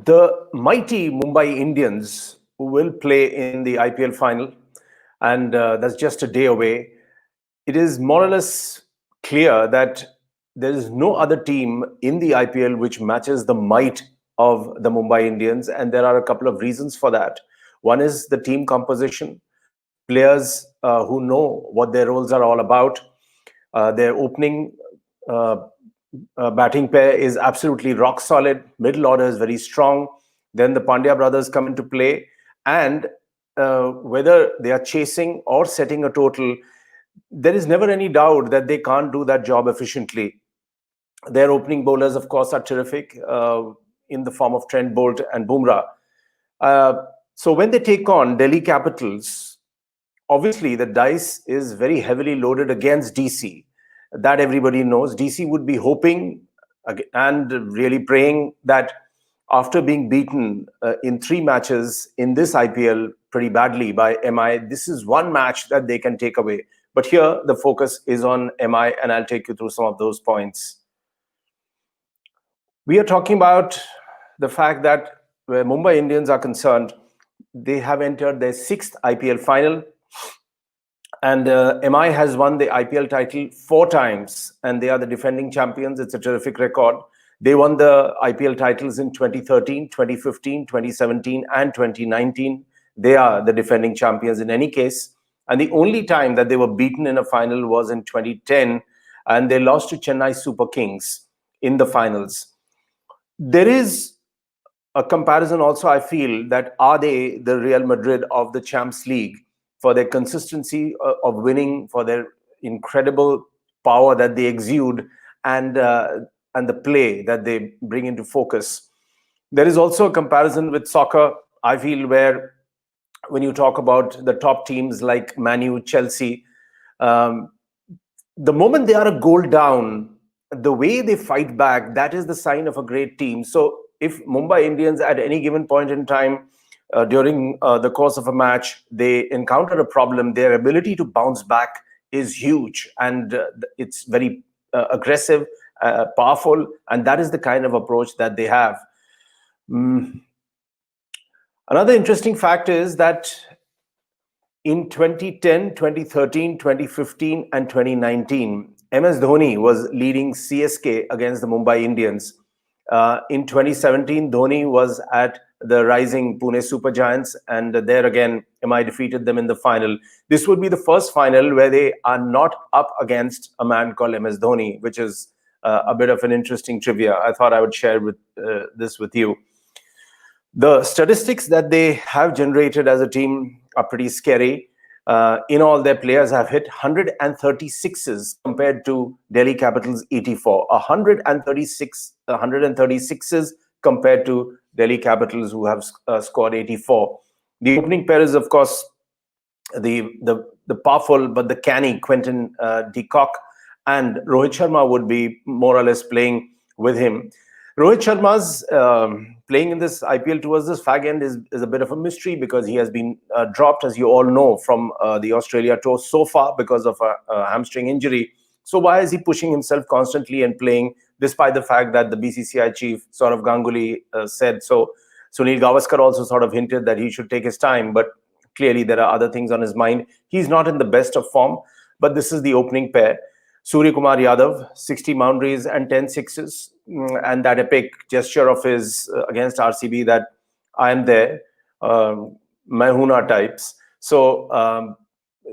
The mighty Mumbai Indians will play in the IPL final, and that's just a day away. It is more or less clear that there is no other team in the IPL which matches the might of the Mumbai Indians, and there are a couple of reasons for that. One is the team composition, players who know what their roles are all about. Their opening uh, batting pair is absolutely rock solid. Middle order is very strong. Then the Pandya brothers come into play, and whether they are chasing or setting a total, there is never any doubt that they can't do that job efficiently. Their opening bowlers, of course, are terrific in the form of Trent Bolt and Bumrah. Uh, so when they take on Delhi Capitals, obviously the dice is very heavily loaded against DC. That everybody knows. DC would be hoping and really praying that after being beaten in 3 matches in this IPL pretty badly by MI, this is one match that they can take away. But here the focus is on MI, and I'll take you through some of those points. We are talking about the fact that where Mumbai Indians are concerned, they have entered their 6th IPL final, and MI has won the IPL title 4 times, and they are the defending champions. It's a terrific record. They won the IPL titles in 2013, 2015, 2017, and 2019. They are the defending champions in any case. And the only time that they were beaten in a final was in 2010, and they lost to Chennai Super Kings in the finals. There is a comparison also, I feel, that are they the Real Madrid of the Champs League for their consistency of winning, for their incredible power that they exude, and the play that they bring into focus. There is also a comparison with soccer, I feel, where when you talk about the top teams like Man U, Chelsea, the moment they are a goal down, the way they fight back, that is the sign of a great team. So if Mumbai Indians at any given point in time during the course of a match, they encounter a problem, their ability to bounce back is huge, and it's very aggressive, powerful, and that is the kind of approach that they have. Another interesting fact is that in 2010, 2013, 2015, and 2019, MS Dhoni was leading CSK against the Mumbai Indians. In 2017, Dhoni was at the rising Pune Super Giants, and there again, MI defeated them in the final. This would be the first final where they are not up against a man called MS Dhoni, which is a bit of an interesting trivia. I thought I would share this with you. The statistics that they have generated as a team are pretty scary. In all, their players have hit 136s compared to Delhi Capitals 84. 136s compared to Delhi Capitals, who have scored 84. The opening pair is, of course, the powerful but the canny Quentin de Kock, and Rohit Sharma would be more or less playing with him. Rohit Sharma's playing in this IPL towards this fag end is a bit of a mystery, because he has been dropped, as you all know, from the Australia tour so far because of a hamstring injury. So why is he pushing himself constantly and playing, despite the fact that the BCCI chief, Saurav Ganguly, said so? Sunil Gavaskar also sort of hinted that he should take his time, but clearly there are other things on his mind. He's not in the best of form, but this is the opening pair. Surya Kumar Yadav, 60 boundaries and 10 sixes, and that epic gesture of his against RCB, that I am there, Mahuna types. So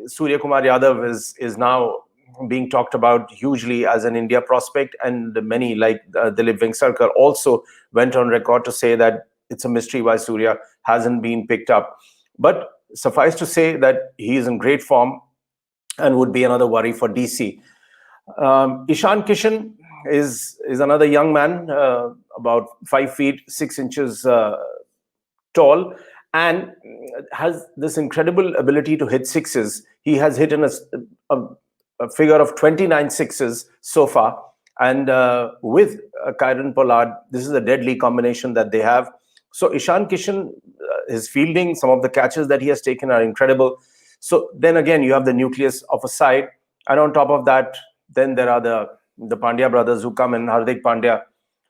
Surya Kumar Yadav is now being talked about hugely as an India prospect, and many like Dilip Vengsarkar also went on record to say that it's a mystery why Surya hasn't been picked up. But suffice to say that he is in great form and would be another worry for DC. Ishaan Kishan is another young man, about 5 feet 6 inches tall, and has this incredible ability to hit sixes. He has hit in a figure of 29 sixes so far, and with Kyron Pollard, this is a deadly combination that they have. So Ishaan Kishan, his fielding, some of the catches that he has taken are incredible. So then again, you have the nucleus of a side, and on top of that, then there are the Pandya brothers who come in, Hardik Pandya,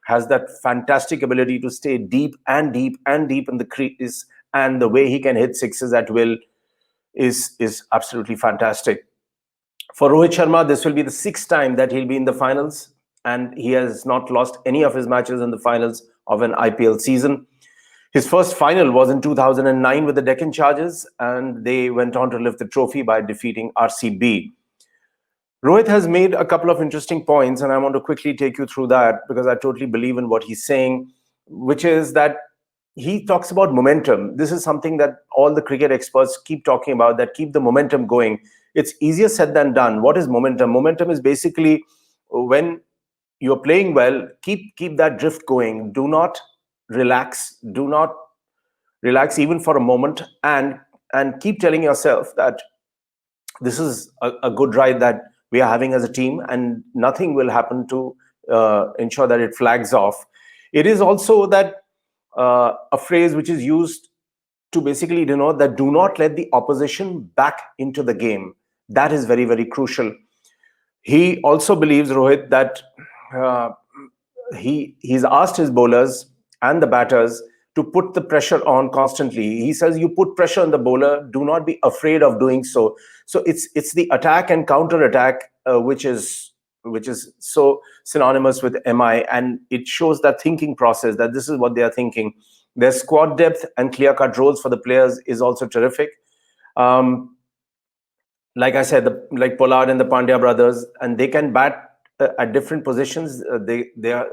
has that fantastic ability to stay deep and deep and deep in the crease, and the way he can hit sixes at will is absolutely fantastic. For Rohit Sharma, this will be the 6th time that he'll be in the finals, and he has not lost any of his matches in the finals of an IPL season. His first final was in 2009 with the Deccan Chargers, and they went on to lift the trophy by defeating RCB. Rohit has made a couple of interesting points, and I want to quickly take you through that because I totally believe in what he's saying, which is that he talks about momentum. This is something that all the cricket experts keep talking about, that keep the momentum going. It's easier said than done. What is momentum? Momentum is basically when you're playing well, keep that drift going. Do not relax. Do not relax even for a moment, and keep telling yourself that this is a good ride that we are having as a team, and nothing will happen to ensure that it flags off. It is also that a phrase which is used to basically denote that do not let the opposition back into the game. That is very, very crucial. He also believes, Rohit, that he's asked his bowlers and the batters to put the pressure on constantly. He says, you put pressure on the bowler, do not be afraid of doing so. So it's the attack and counter attack which is so synonymous with MI, and it shows that thinking process, that this is what they are thinking. Their squad depth and clear-cut roles for the players is also terrific. Like I said, like Pollard and the Pandya brothers, and they can bat at different positions. They are,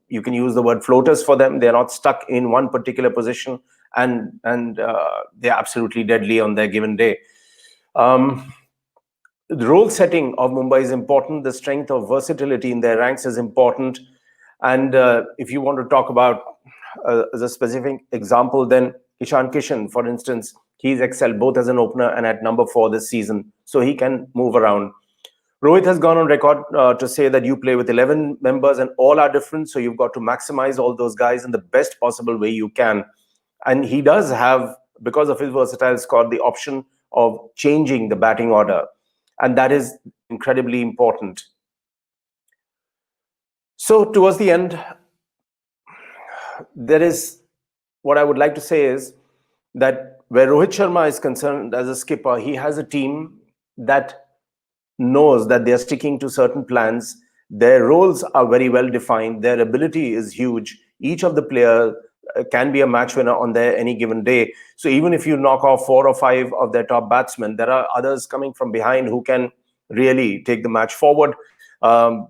you can use the word floaters for them. They're not stuck in one particular position, and they're absolutely deadly on their given day. The role setting of Mumbai is important. The strength of versatility in their ranks is important. And if you want to talk about as a specific example, then Ishaan Kishan, for instance, he's excelled both as an opener and at number 4 this season, so he can move around. Rohit has gone on record to say that you play with 11 members and all are different, so you've got to maximize all those guys in the best possible way you can. And he does have, because of his versatile squad, the option of changing the batting order, and that is incredibly important. So towards the end, there is, what I would like to say is that where Rohit Sharma is concerned as a skipper, he has a team that knows that they are sticking to certain plans. Their roles are very well defined. Their ability is huge. Each of the players can be a match winner on their any given day. So even if you knock off 4 or 5 of their top batsmen, there are others coming from behind who can really take the match forward. I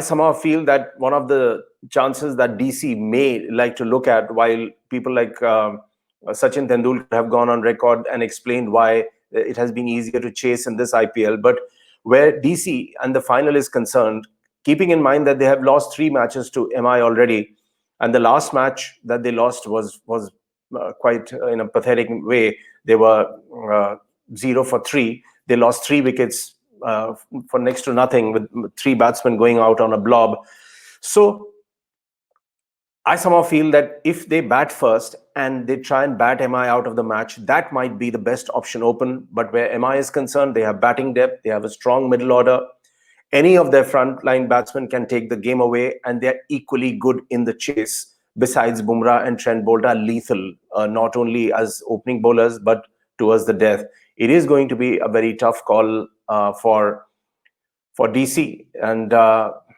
somehow feel that one of the chances that DC may like to look at, while people like Sachin Tendulkar have gone on record and explained why it has been easier to chase in this IPL, but where DC and the final is concerned, keeping in mind that they have lost 3 matches to MI already, and the last match that they lost was quite in a pathetic way. They were 0 for 3. They lost 3 wickets for next to nothing, with 3 batsmen going out on a blob. So I somehow feel that if they bat first and they try and bat MI out of the match, that might be the best option open. But where MI is concerned, they have batting depth, they have a strong middle order. Any of their frontline batsmen can take the game away, and they're equally good in the chase. Besides, Bumrah and Trent Bolt are lethal, not only as opening bowlers, but towards the death. It is going to be a very tough call for DC, and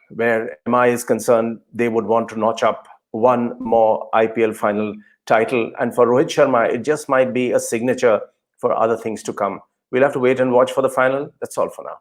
where MI is concerned, they would want to notch up one more IPL final title. And for Rohit Sharma, it just might be a signature for other things to come. We'll have to wait and watch for the final. That's all for now.